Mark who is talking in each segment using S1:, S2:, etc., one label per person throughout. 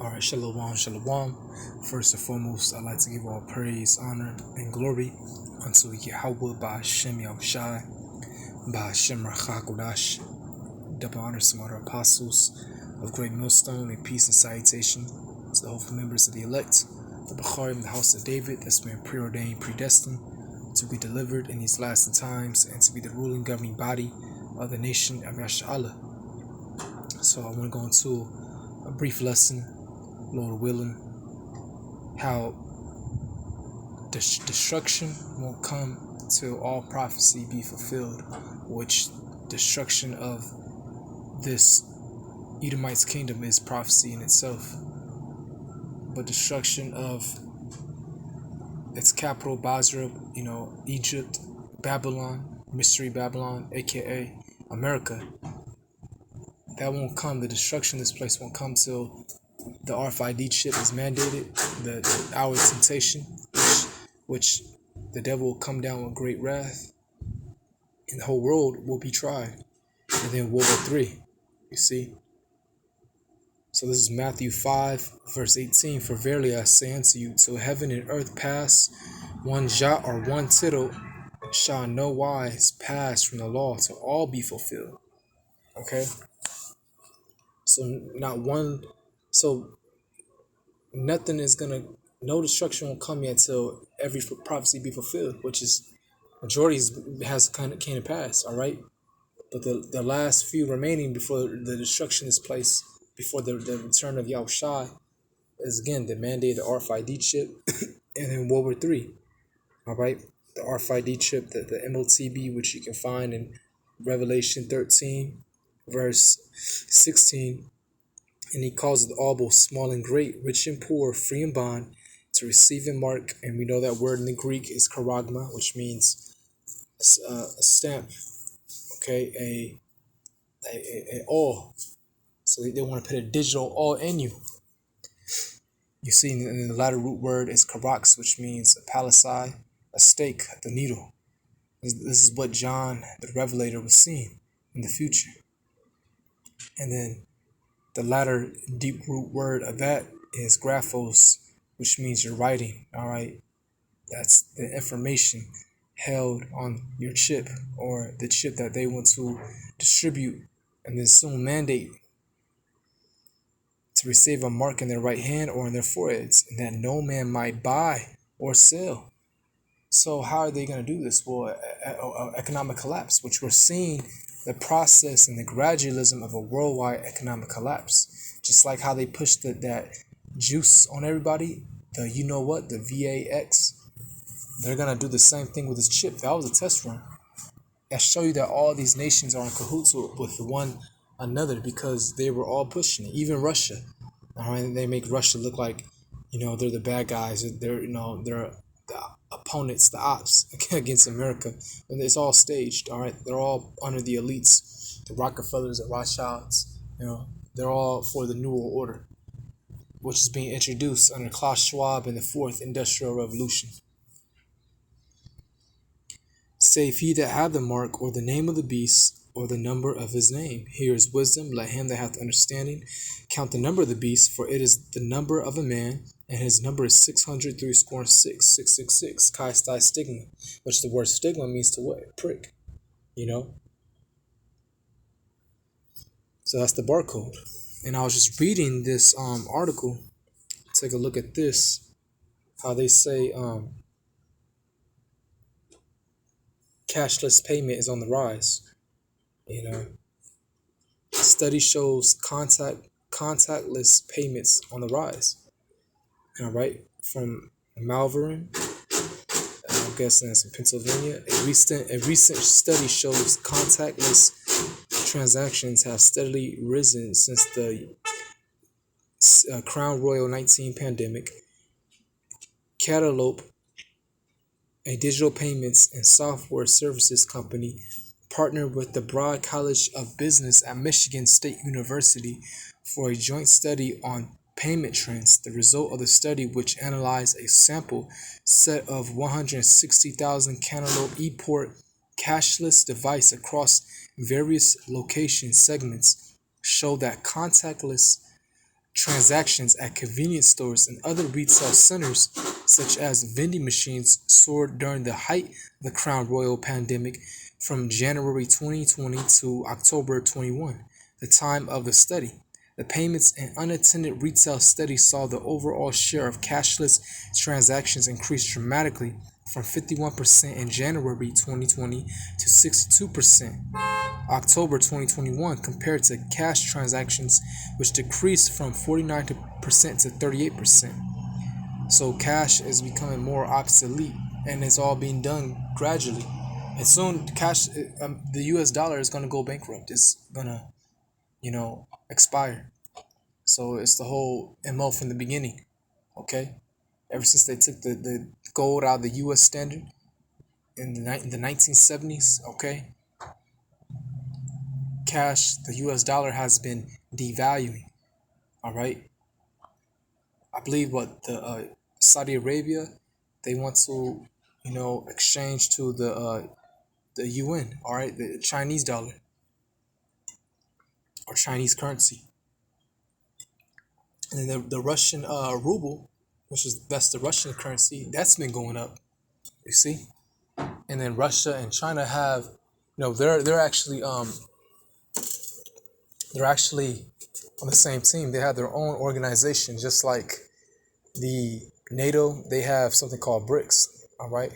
S1: All right, shalom, shalom. First and foremost, I'd like to give all praise, honor, and glory unto Yahweh by Hashem Yahushai, by Hashem Rachakodash. Double honor to my apostles of Great Millstone, and peace and salutation to the hopeful members of the elect, the Becharim, the house of David, that's been preordained, predestined to be delivered in these last times and to be the ruling governing body of the nation of Yasharahla. So I want to go into a brief lesson, Lord willing, how destruction won't come till all prophecy be fulfilled, which destruction of this Edomite's kingdom is prophecy in itself, but destruction of its capital, Basra, Egypt, Babylon, Mystery Babylon, aka America, that won't come. The destruction of this place won't come till the RFID chip is mandated, the hour of temptation, which the devil will come down with great wrath, and the whole world will be tried. And then World War III, you see. So this is Matthew 5, verse 18. For verily I say unto you, till heaven and earth pass, one jot or one tittle shall in no wise pass from the law till all be fulfilled. Okay? So nothing is no destruction will come yet till every prophecy be fulfilled, which is majority has came to pass, all right? But the last few remaining before the destruction is placed, before the return of Yahushua, is again the mandate, the RFID chip, and then World War III, all right? The RFID chip, the MOTB, which you can find in Revelation 13, verse 16, and he calls it all, both small and great, rich and poor, free and bond, to receive and mark. And we know that word in the Greek is charagma, which means a stamp, okay, a all. So they want to put a digital all in you. You see, in the latter root word is karax, which means a palisade, a stake, the needle. This is what John the Revelator was seeing in the future. And then the latter deep root word of that is graphos, which means you're writing, all right? That's the information held on your chip, or the chip that they want to distribute and then soon mandate to receive a mark in their right hand or in their foreheads, and that no man might buy or sell. So how are they going to do this? Well, economic collapse, which we're seeing the process and the gradualism of a worldwide economic collapse. Just like how they pushed that juice on everybody, the VAX, they're going to do the same thing with this chip. That was a test run. I show you that all these nations are in cahoots with one another because they were all pushing it. Even Russia. All right, they make Russia look like, they're the bad guys. They're the opponents, the ops against America. And it's all staged. All right, they're all under the elites, the Rockefellers, the Rothschilds. They're all for the New World Order, which is being introduced under Klaus Schwab in the Fourth Industrial Revolution. Save he that hath the mark, or the name of the beast, or the number of his name. Here is wisdom. Let him that hath understanding count the number of the beast, for it is the number of a man, and his number is 666, Kai stai stigma, which the word stigma means to what? Prick. So that's the barcode. And I was just reading this article. Take a look at this. How they say cashless payment is on the rise. Study shows contactless payments on the rise. All right, from Malvern, I'm guessing it's in Pennsylvania. A recent study shows contactless transactions have steadily risen since the Crown Royal 19 pandemic. Catalope, a digital payments and software services company, partnered with the Broad College of Business at Michigan State University for a joint study on payment trends. The result of the study, which analyzed a sample set of 160,000 Cantaloupe ePort cashless device across various location segments, showed that contactless transactions at convenience stores and other retail centers, such as vending machines, soared during the height of the Crown Royal pandemic from January 2020 to October 21, the time of the study. The payments and unattended retail study saw the overall share of cashless transactions increase dramatically from 51% in January 2020 to 62% October 2021 compared to cash transactions, which decreased from 49% to 38%. So cash is becoming more obsolete, and it's all being done gradually. And soon, the U.S. dollar is gonna go bankrupt. It's gonna, expire. So it's the whole MO from the beginning. Okay, ever since they took the gold out of the U.S. standard in the 1970s. Okay, the U.S. dollar has been devaluing. All right, I believe what the Saudi Arabia, they want to, exchange to the UN. All right, the Chinese dollar or Chinese currency, and then the Russian ruble, that's the Russian currency, that's been going up. You see, and then Russia and China have, they're actually on the same team. They have their own organization, just like the NATO. They have something called BRICS. All right,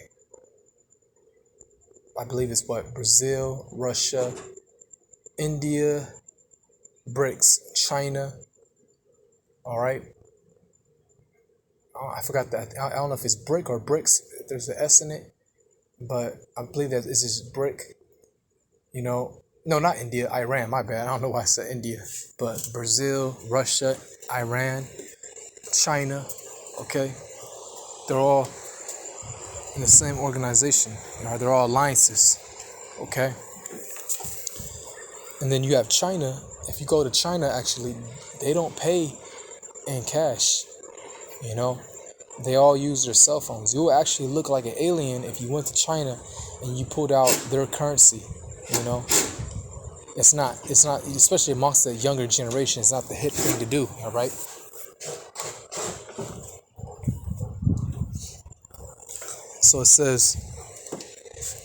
S1: I believe it's what Brazil, Russia, India, BRICS, China. All right. I forgot that. I don't know if it's BRIC or BRICS. There's an S in it, but I believe that it's just BRIC. No, not India, Iran. My bad. I don't know why I said India, but Brazil, Russia, Iran, China. Okay, they're all in the same organization. They're all alliances. Okay, and then you have China. If you go to China, actually, they don't pay in cash. They all use their cell phones. You will actually look like an alien if you went to China and you pulled out their currency. It's not, especially amongst the younger generation, it's not the hip thing to do. All right. So it says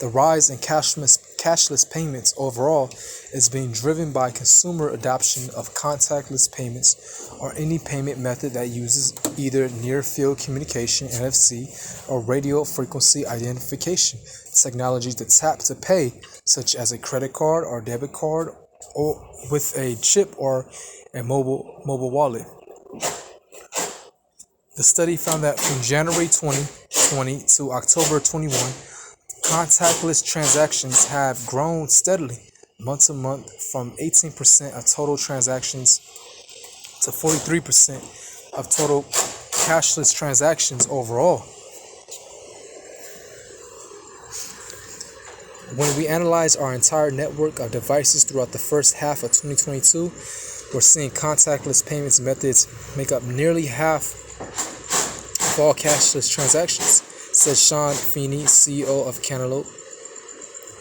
S1: the rise in cashless payments overall is being driven by consumer adoption of contactless payments or any payment method that uses either near-field communication (NFC) or radio frequency identification technology to tap to pay, such as a credit card or debit card, or with a chip or a mobile wallet. The study found that from January 2020 to October 21, contactless transactions have grown steadily, month to month, from 18% of total transactions to 43% of total cashless transactions overall. When we analyze our entire network of devices throughout the first half of 2022, we're seeing contactless payments methods make up nearly half of all cashless transactions, says Sean Feeney, CEO of Cantaloupe.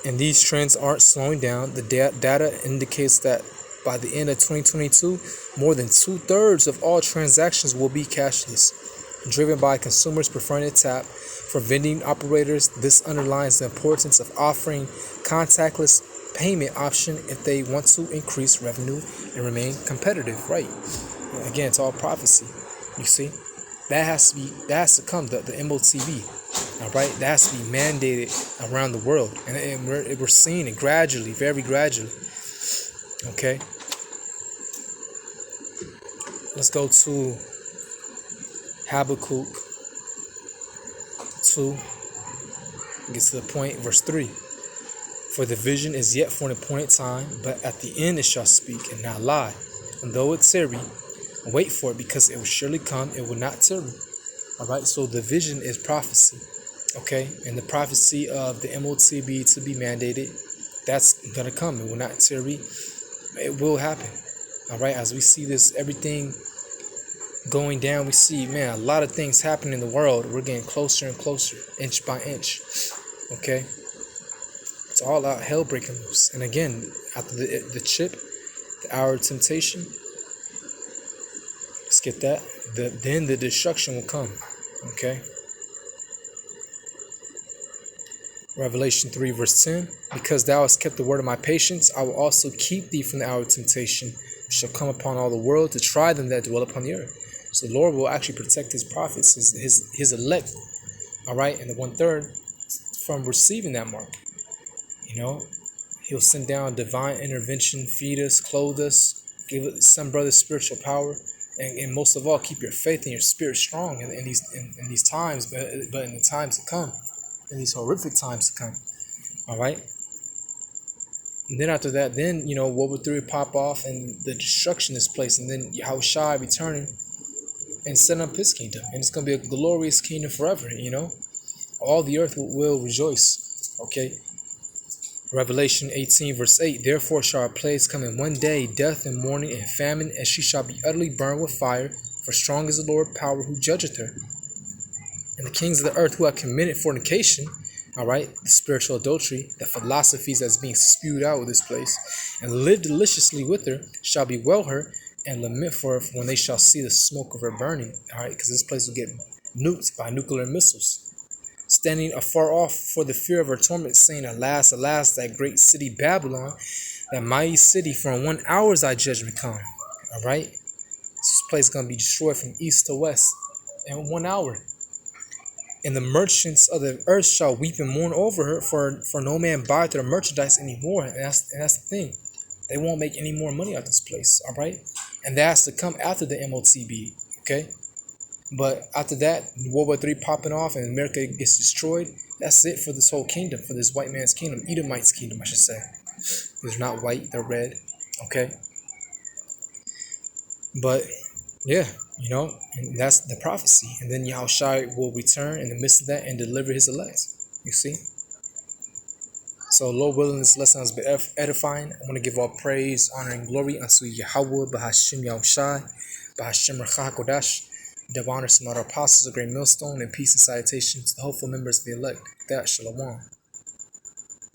S1: And these trends aren't slowing down. The data indicates that by the end of 2022, more than 2/3 of all transactions will be cashless, driven by consumers preferring to tap. For vending operators, this underlines the importance of offering contactless payment option if they want to increase revenue and remain competitive. Right? Again, it's all prophecy. You see, that has to come. The MOTB. All right, that has to be mandated around the world, and we're seeing it gradually, very gradually. Okay, let's go to Habakkuk 2. Get to the point, verse 3. For the vision is yet for an appointed time, but at the end it shall speak and not lie. And though it tarry, wait for it, because it will surely come, it will not tarry. All right, so the vision is prophecy. Okay, and the prophecy of the MOTB to be mandated, that's gonna come. It will not tarry. It will happen. All right, as we see this, everything going down, we see, man, a lot of things happen in the world. We're getting closer and closer, inch by inch. Okay, it's all out hell breaking loose. And again, after the chip, the hour of temptation, Let's get that. Then the destruction will come. Okay. Revelation 3 verse 10. Because thou hast kept the word of my patience, I will also keep thee from the hour of temptation, which shall come upon all the world to try them that dwell upon the earth. So the Lord will actually protect his prophets, his elect, all right, and the 1/3 from receiving that mark. He'll send down divine intervention, feed us, clothe us, give some brothers spiritual power, and most of all, keep your faith and your spirit strong in these times, but in the times to come, in these horrific times to come. All right. And then after that, World War III pop off and the destruction is placed, and then Yahushua returning and setting up his kingdom, and it's gonna be a glorious kingdom forever. All the earth will rejoice. Okay. Revelation 18 verse 8. Therefore shall our plagues come in one day, death and mourning and famine, and she shall be utterly burned with fire, for strong is the Lord power who judgeth her. And the kings of the earth who have committed fornication, all right, the spiritual adultery, the philosophies that's being spewed out of this place, and live deliciously with her, shall bewail her and lament for her when they shall see the smoke of her burning. All right, because this place will get nuked by nuclear missiles. Standing afar off for the fear of her torment, saying, Alas, alas, that great city Babylon, that mighty city, for in 1 hour is thy judgment come. All right? This place is going to be destroyed from east to west in 1 hour. And the merchants of the earth shall weep and mourn over her, for no man buyeth their merchandise anymore. And that's the thing. They won't make any more money out of this place. All right? And that has to come after the MOTB. Okay? But after that, World War III popping off and America gets destroyed, that's it for this whole kingdom, for this white man's kingdom, Edomite's kingdom, I should say. They're not white, they're red, okay? But, yeah, and that's the prophecy. And then Yahushua will return in the midst of that and deliver his elect, you see? So, Lord willing, this lesson has been edifying. I want to give all praise, honor, and glory unto Yahweh, Bahashim Yahushua, Bahashim Rachah HaKodash. Dub honor some other apostles, a great millstone, and peace and salutations to the hopeful members of the elect. That Shalom.